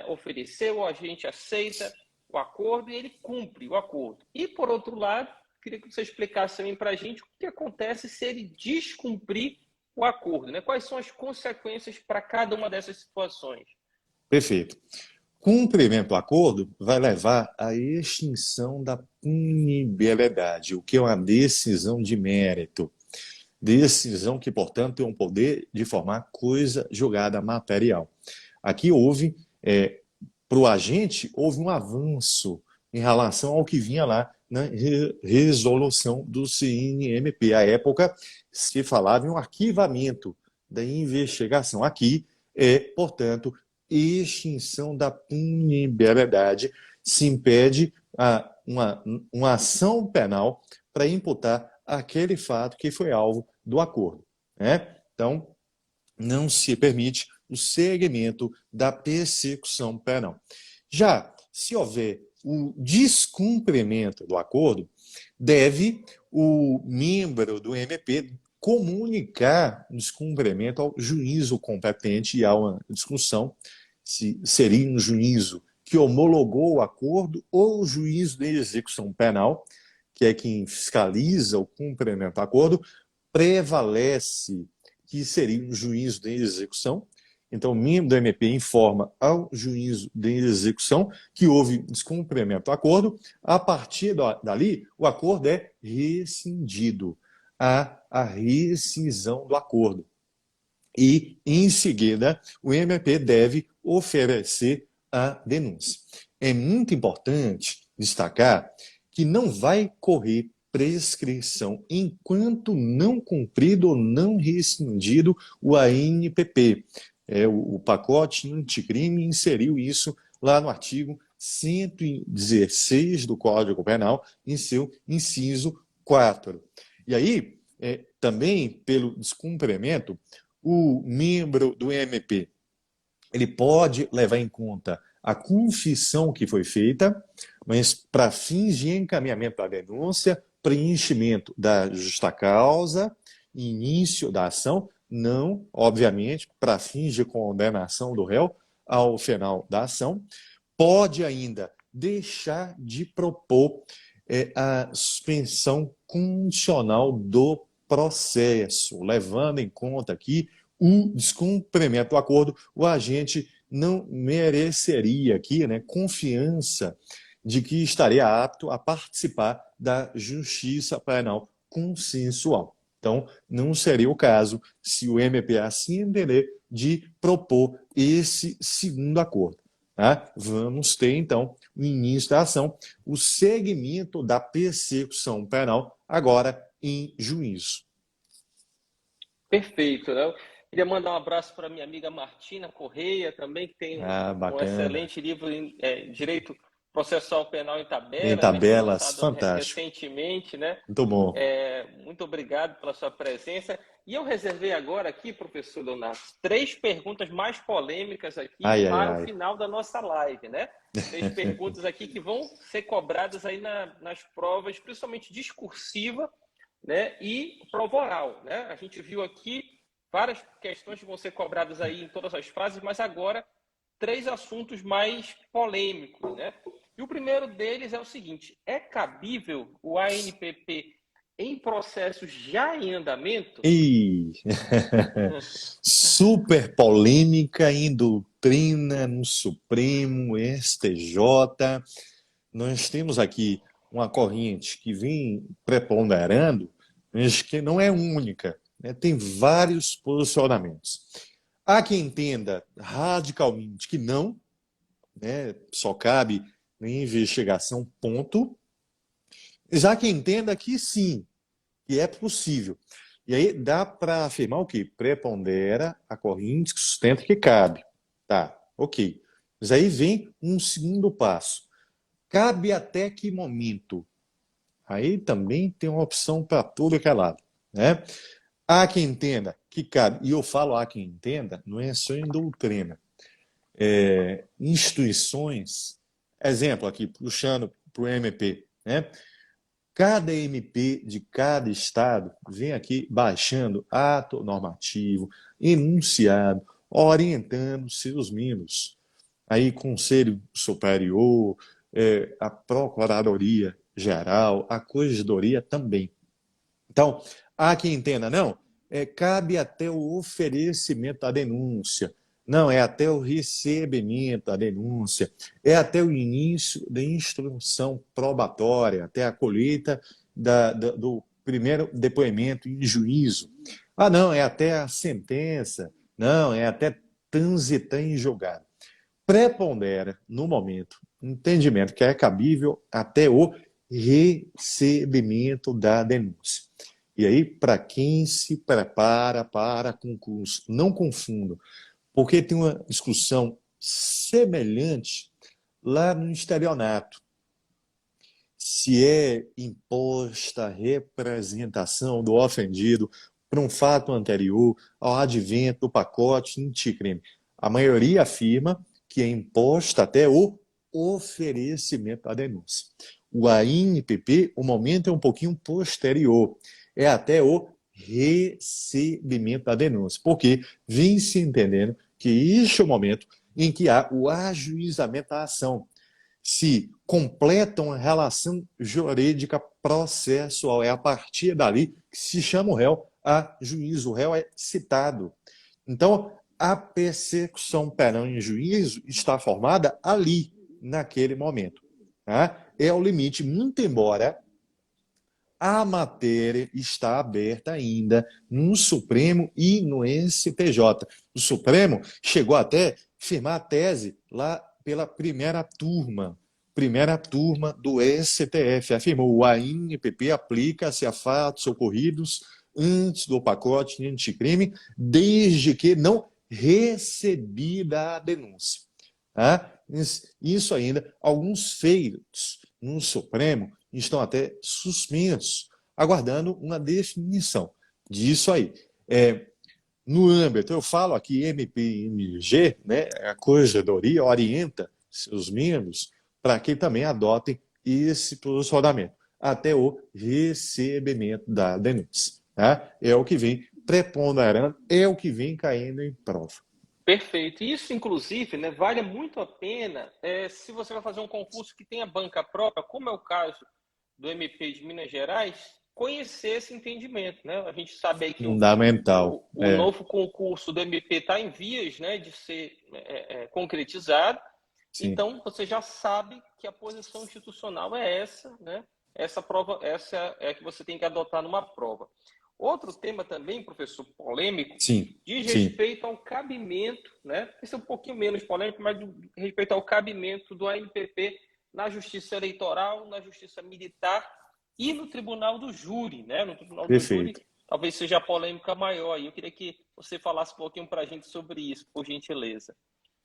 ofereceu, o agente aceita o acordo e ele cumpre o acordo. E, por outro lado, queria que você explicasse também para a gente o que acontece se ele descumprir o acordo. Quais são as consequências para cada uma dessas situações? Perfeito. Cumprimento do acordo vai levar à extinção da punibilidade, o que é uma decisão de mérito. Decisão que, portanto, tem um poder de formar coisa julgada material. Aqui houve, para o agente, houve um avanço em relação ao que vinha lá na resolução do CNMP. À época, se falava em um arquivamento da investigação. Aqui portanto, extinção da punibilidade, se impede uma ação penal para imputar aquele fato que foi alvo do acordo. Então, não se permite o segmento da persecução penal. Já se houver o descumprimento do acordo, deve o membro do MP comunicar o descumprimento ao juízo competente e há uma discussão se seria um juízo que homologou o acordo ou o juízo de execução penal, que é quem fiscaliza o cumprimento do acordo, prevalece que seria um juízo de execução. Então, o membro do MP informa ao juízo de execução que houve descumprimento do acordo. A partir dali, o acordo é rescindido. Há a rescisão do acordo. E, em seguida, o MP deve oferecer a denúncia. É muito importante destacar que não vai correr prescrição enquanto não cumprido ou não rescindido o ANPP. O pacote anticrime inseriu isso lá no artigo 116 do Código Penal, em seu inciso 4. E aí, também pelo descumprimento, o membro do MP ele pode levar em conta a confissão que foi feita, mas para fins de encaminhamento da denúncia, preenchimento da justa causa, início da ação, não, obviamente, para fins de condenação do réu ao final da ação, pode ainda deixar de propor a suspensão condicional do processo, levando em conta aqui o descumprimento do acordo, o agente não mereceria aqui, né, confiança de que estaria apto a participar da justiça penal consensual. Então, não seria o caso se o MP assim entender de propor esse segundo acordo. Tá? Vamos ter, então, o início da ação, o segmento da persecução penal, agora em juízo. Perfeito, né? Queria mandar um abraço para minha amiga Martina Correia, também, que tem um excelente livro em Direito Processual Penal em Em Tabelas, né? Foi tabelas, lançado fantástico. recentemente, né? Muito bom. Muito obrigado pela sua presença. E eu reservei agora aqui, professor Leonardo, 3 perguntas mais polêmicas aqui para o final da nossa live, né? 3 perguntas aqui que vão ser cobradas aí nas provas, principalmente discursiva, né? E prova oral, né? A gente viu aqui várias questões que vão ser cobradas aí em todas as fases, mas agora 3 assuntos mais polêmicos, né? E o primeiro deles é o seguinte: é cabível o ANPP em processos já em andamento? Super polêmica em doutrina no Supremo, STJ. Nós temos aqui uma corrente que vem preponderando, mas que não é única, né? Tem vários posicionamentos. Há quem entenda radicalmente que não, né? Só cabe investigação, ponto. Já quem entenda que sim, que é possível. E aí dá para afirmar o quê? Prepondera a corrente que sustenta que cabe. Tá, ok. Mas aí vem um segundo passo. Cabe até que momento? Aí também tem uma opção para tudo que é lado, né? Há quem entenda que cabe, e eu falo há quem entenda, não é só em doutrina. Instituições, exemplo aqui, puxando para o MP, né? Cada MP de cada estado vem aqui baixando ato normativo, enunciado, orientando seus membros. Aí, Conselho Superior, a Procuradoria Geral, a Corregedoria também. Então, há quem entenda, não, cabe até o oferecimento da denúncia, não, é até o recebimento da denúncia, é até o início da instrução probatória, até a colheita do primeiro depoimento em juízo. Ah, não, é até a sentença, não, é até transitar em julgado. Prepondera, no momento, entendimento que é cabível até o recebimento da denúncia. E aí, para quem se prepara para concurso, não confunda, porque tem uma discussão semelhante lá no estelionato. Se é imposta a representação do ofendido por um fato anterior ao advento do pacote anticrime. A maioria afirma que é imposta até o oferecimento da denúncia. O ANPP, o momento é um pouquinho posterior, é até o recebimento da denúncia, porque vem se entendendo que este é o momento em que há o ajuizamento da ação, se completa uma relação jurídica processual. É a partir dali que se chama o réu a juízo, o réu é citado. Então, a persecução perante juízo está formada ali, naquele momento. Tá? É o limite, muito embora a matéria está aberta ainda no Supremo e no STJ. O Supremo chegou até a firmar a tese lá pela primeira turma do STF. Afirmou: o ANPP aplica-se a fatos ocorridos antes do pacote anticrime, desde que não recebida a denúncia. Tá? Isso ainda, alguns feitos no Supremo estão até suspensos, aguardando uma definição disso aí. No âmbito, eu falo aqui, MPMG, né, a Corregedoria orienta seus membros para que também adotem esse posicionamento, até o recebimento da denúncia. Tá? É o que vem preponderando, é o que vem caindo em prova. Perfeito. Isso, inclusive, né, vale muito a pena se você vai fazer um concurso que tenha banca própria, como é o caso do MP de Minas Gerais, conhecer esse entendimento. Né? A gente sabe aí que Fundamental. o novo concurso do MP está em vias, né, de ser concretizado. Sim. Então, você já sabe que a posição institucional é essa, né? Essa é a que você tem que adotar numa prova. Outro tema também, professor, polêmico, diz respeito ao cabimento, né? Esse é um pouquinho menos polêmico, mas respeito ao cabimento do ANPP na Justiça Eleitoral, na Justiça Militar e no Tribunal do Júri, né? No Tribunal do Júri, talvez seja a polêmica maior. E eu queria que você falasse um pouquinho para a gente sobre isso, por gentileza.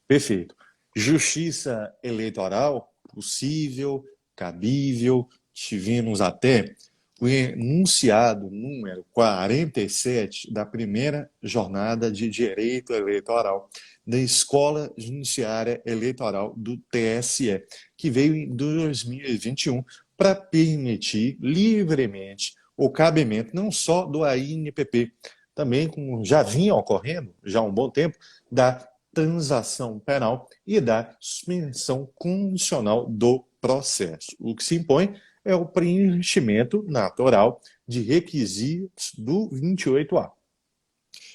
Perfeito. Justiça eleitoral, possível, cabível, tivemos até o enunciado número 47 da primeira jornada de direito eleitoral da Escola Judiciária Eleitoral do TSE, que veio em 2021 para permitir livremente o cabimento não só do ANPP, também, como já vinha ocorrendo já há um bom tempo, da transação penal e da suspensão condicional do processo. O que se impõe é o preenchimento natural de requisitos do 28A.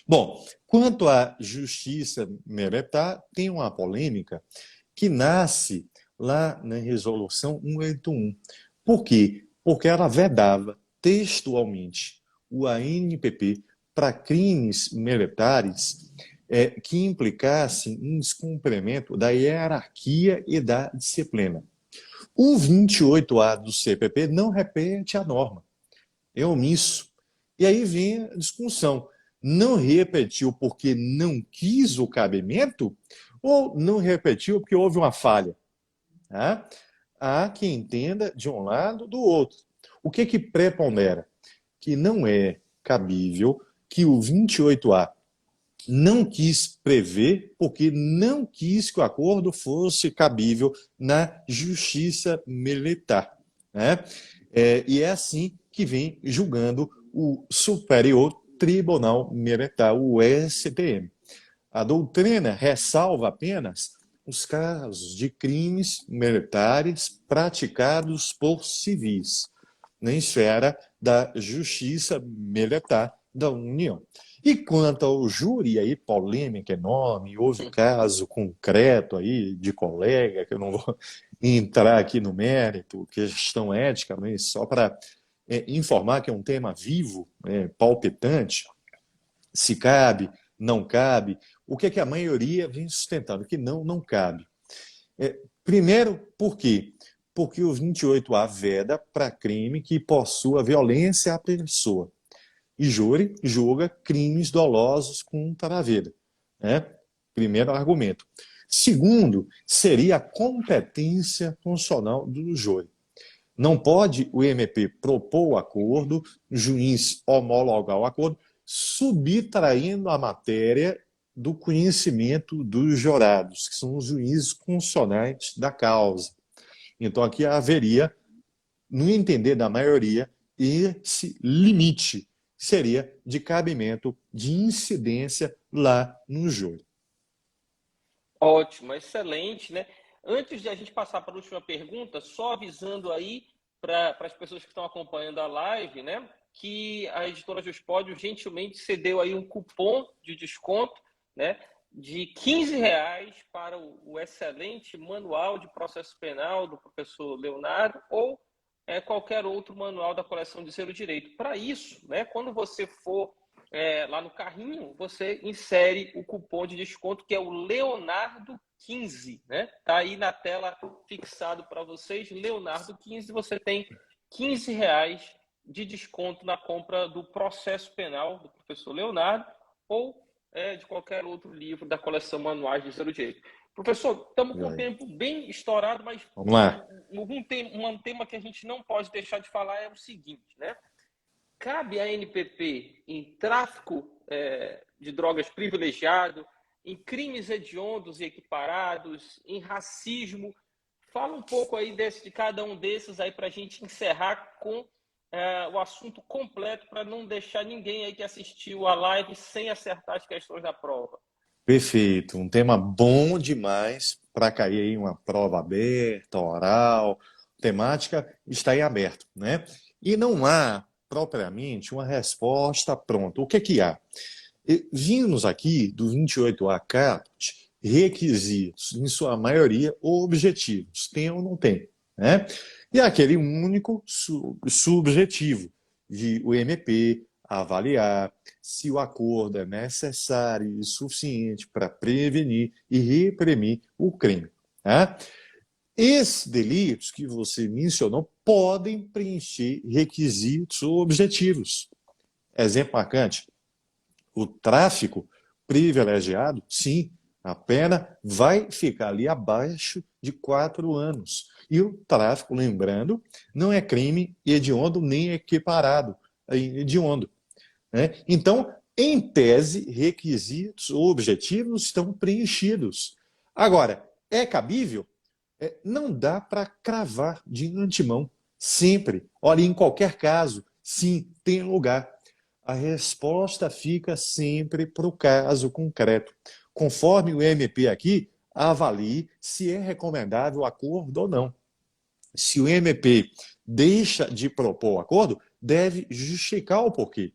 Bom, quanto à justiça militar, tem uma polêmica que nasce lá na resolução 181. Por quê? Porque ela vedava textualmente o ANPP para crimes militares que implicassem em descumprimento da hierarquia e da disciplina. O 28A do CPP não repete a norma, é omisso. E aí vem a discussão. Não repetiu porque não quis o cabimento ou não repetiu porque houve uma falha? Tá? Há quem entenda de um lado do outro. O que prepondera? Que não é cabível, que o 28A não quis prever porque não quis que o acordo fosse cabível na justiça militar. Né? E é assim que vem julgando o Superior Tribunal Militar, o STM. A doutrina ressalva apenas os casos de crimes militares praticados por civis, na esfera da justiça militar da União. E quanto ao júri, aí polêmica enorme, houve caso concreto aí de colega, que eu não vou entrar aqui no mérito, questão ética, mas só para informar que é um tema vivo, palpitante, se cabe, não cabe. O que a maioria vem sustentando? Que não cabe. Primeiro, por quê? Porque o 28A veda para crime que possua violência à pessoa. E júri julga crimes dolosos contra a vida. Né? Primeiro argumento. Segundo, seria a competência funcional do júri. Não pode o MP propor o acordo, o juiz homologar o acordo, subtraindo a matéria do conhecimento dos jurados, que são os juízes consonantes da causa. Então, aqui haveria, no entender da maioria, esse limite seria de cabimento, de incidência lá no júri. Ótimo, excelente, né? Antes de a gente passar para a última pergunta, só avisando aí para as pessoas que estão acompanhando a live, né, que a editora Juspódio gentilmente cedeu aí um cupom de desconto, né, de R$ 15 para o excelente manual de processo penal do professor Leonardo ou qualquer outro manual da coleção de Zero Direito. Para isso, né, quando você for lá no carrinho, você insere o cupom de desconto que é o Leonardo 15, né? Tá aí na tela fixado para vocês, Leonardo 15, você tem R$ 15 de desconto na compra do processo penal do professor Leonardo ou de qualquer outro livro da coleção Manuais de Zero Direito. Professor, estamos com o tempo bem estourado, mas vamos lá. Um tema que a gente não pode deixar de falar é o seguinte, né? Cabe à NPP em tráfico de drogas privilegiado, em crimes hediondos e equiparados, em racismo. Fala um pouco aí de cada um desses aí para a gente encerrar com o assunto completo para não deixar ninguém aí que assistiu a live sem acertar as questões da prova. Perfeito, um tema bom demais para cair em uma prova aberta, oral, temática está em aberto, né? E não há propriamente uma resposta pronta. O que é que há? Vimos aqui do 28A caput requisitos, em sua maioria objetivos, tem ou não tem, né? E aquele único subjetivo de o MP avaliar se o acordo é necessário e suficiente para prevenir e reprimir o crime. Né? Esses delitos que você mencionou podem preencher requisitos ou objetivos. Exemplo marcante, o tráfico privilegiado, sim, a pena vai ficar ali abaixo de 4 anos. E o tráfico, lembrando, não é crime hediondo nem equiparado a hediondo. Né? Então, em tese, requisitos ou objetivos estão preenchidos. Agora, é cabível? Não dá para cravar de antemão, sempre. Olha, em qualquer caso, sim, tem lugar. A resposta fica sempre para o caso concreto, conforme o MP aqui avalie se é recomendável o acordo ou não. Se o MP deixa de propor o acordo, deve justificar o porquê,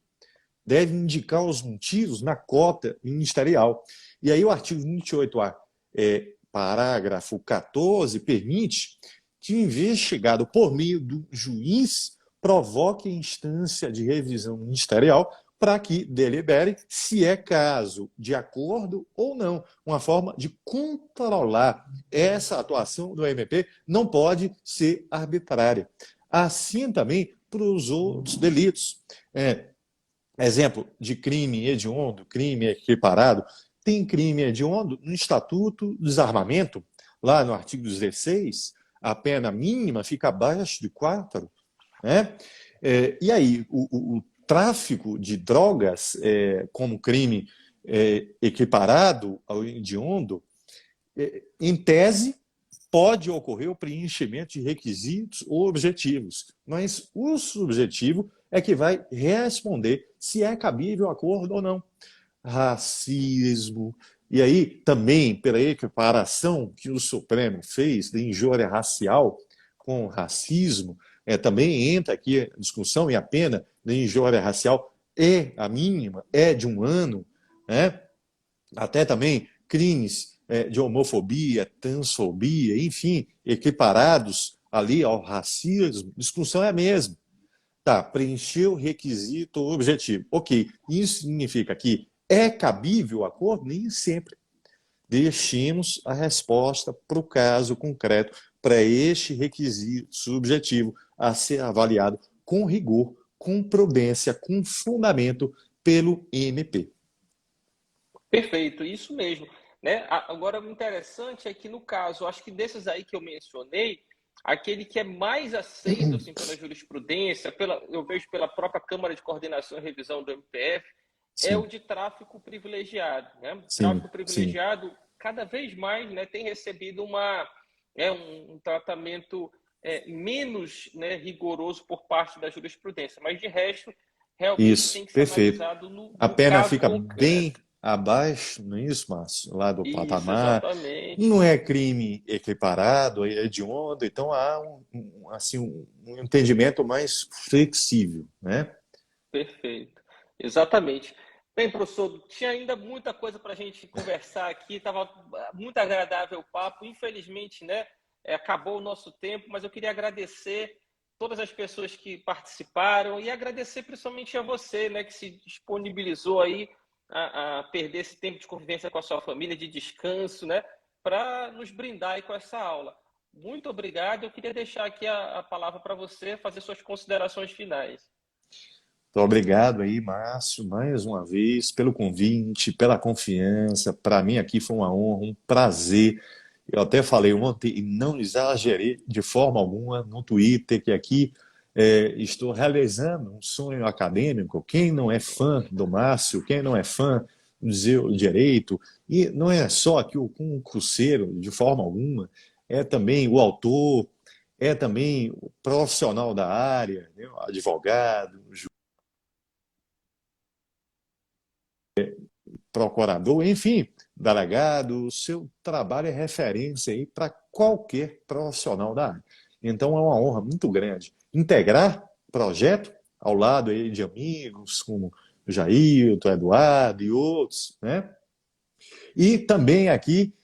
deve indicar os motivos na cota ministerial. E aí o artigo 28A, parágrafo 14, permite que o investigado, por meio do juiz, provoque instância de revisão ministerial para que delibere se é caso de acordo ou não. Uma forma de controlar essa atuação do MP não pode ser arbitrária. Assim também para os outros delitos. Exemplo de crime hediondo, crime equiparado. Tem crime hediondo no Estatuto do Desarmamento, lá no artigo 16, a pena mínima fica abaixo de 4. Né? E aí, o tráfico de drogas como crime equiparado ao hediondo, em tese, pode ocorrer o preenchimento de requisitos ou objetivos, mas o subjetivo é que vai responder se é cabível o acordo ou não. Racismo. E aí, também, pela equiparação que o Supremo fez de injúria racial com racismo, também entra aqui a discussão e a pena de injúria racial é a mínima, é de 1 ano, né? Até também crimes de homofobia, transfobia, enfim, equiparados ali ao racismo, a discussão é a mesma. Tá, preencheu o requisito objetivo. Ok, isso significa que é cabível o acordo? Nem sempre. Deixemos a resposta para o caso concreto, para este requisito subjetivo a ser avaliado com rigor, com prudência, com fundamento pelo MP. Perfeito, isso mesmo. Né? Agora, o interessante é que, no caso, acho que desses aí que eu mencionei, aquele que é mais aceito assim, pela jurisprudência, eu vejo pela própria Câmara de Coordenação e Revisão do MPF, é o Sim, de tráfico privilegiado. Né? sim, Tráfico sim. privilegiado, cada vez mais, né, tem recebido um tratamento menos, né, rigoroso por parte da jurisprudência, mas de resto realmente Isso, tem que ser perfeito. analisado A no perna caso fica concreto. bem abaixo, não é isso, Márcio? Lá do Isso, patamar. exatamente. Não é crime equiparado, é hediondo, então há assim, um entendimento mais flexível, né? Perfeito. Exatamente. Bem, professor, tinha ainda muita coisa para a gente conversar aqui, estava muito agradável o papo. Infelizmente, né, acabou o nosso tempo, mas eu queria agradecer todas as pessoas que participaram e agradecer principalmente a você, né, que se disponibilizou aí a perder esse tempo de convivência com a sua família, de descanso, né, para nos brindar aí com essa aula. Muito obrigado. Eu queria deixar aqui a palavra para você fazer suas considerações finais. Então, obrigado aí, Márcio, mais uma vez, pelo convite, pela confiança. Para mim aqui foi uma honra, um prazer. Eu até falei ontem, e não exagerei de forma alguma, no Twitter, que aqui estou realizando um sonho acadêmico. Quem não é fã do Márcio, quem não é fã do Zeu Direito, e não é só aqui o concurseiro, de forma alguma, é também o autor, é também o profissional da área, né, o advogado, procurador, enfim, delegado, o seu trabalho é referência aí para qualquer profissional da área. Então é uma honra muito grande integrar projeto ao lado aí de amigos como o Jailton, Eduardo e outros, né? E também aqui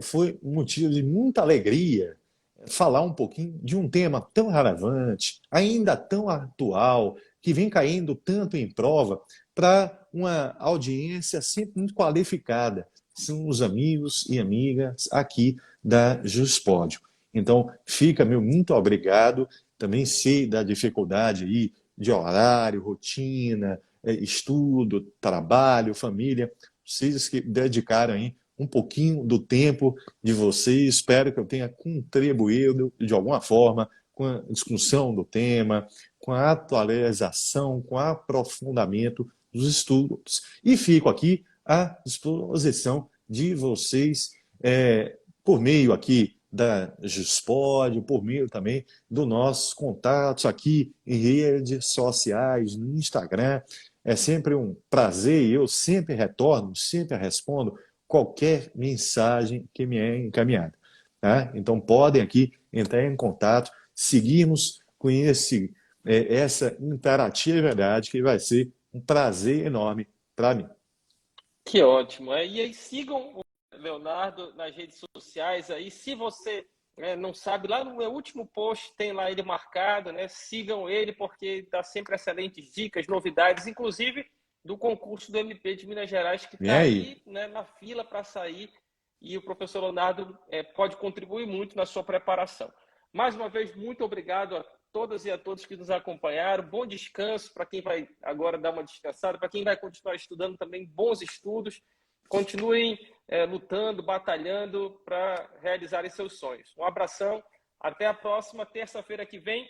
foi um motivo de muita alegria falar um pouquinho de um tema tão relevante, ainda tão atual, que vem caindo tanto em prova, para uma audiência sempre muito qualificada. São os amigos e amigas aqui da Juspódio. Então, fica meu muito obrigado. Também sei da dificuldade aí de horário, rotina, estudo, trabalho, família. Vocês que dedicaram aí um pouquinho do tempo de vocês. Espero que eu tenha contribuído de alguma forma com a discussão do tema, com a atualização, com o aprofundamento dos estudos. E fico aqui à disposição de vocês, por meio aqui da Gispod, por meio também dos nossos contatos aqui em redes sociais, no Instagram. É sempre um prazer e eu sempre retorno, sempre respondo qualquer mensagem que me é encaminhada. Tá? Então podem aqui entrar em contato, seguirmos com essa interatividade que vai ser um prazer enorme para mim. Que ótimo. E aí sigam o Leonardo nas redes sociais aí. Se você não sabe, lá no meu último post tem lá ele marcado, né? Sigam ele porque dá sempre excelentes dicas, novidades, inclusive do concurso do MP de Minas Gerais que Vem está aí. aí, né, na fila para sair e o professor Leonardo pode contribuir muito na sua preparação. Mais uma vez, muito obrigado a todas e a todos que nos acompanharam. Bom descanso para quem vai agora dar uma descansada, para quem vai continuar estudando também, bons estudos. Continuem lutando, batalhando para realizarem seus sonhos. Um abração, até a próxima terça-feira que vem.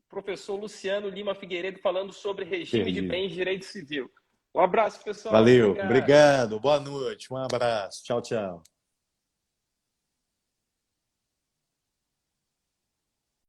Professor Luciano Lima Figueiredo falando sobre regime de Perdi. bens de direito civil. Um abraço, pessoal. Valeu, Obrigado. obrigado, boa noite, um abraço, tchau, tchau.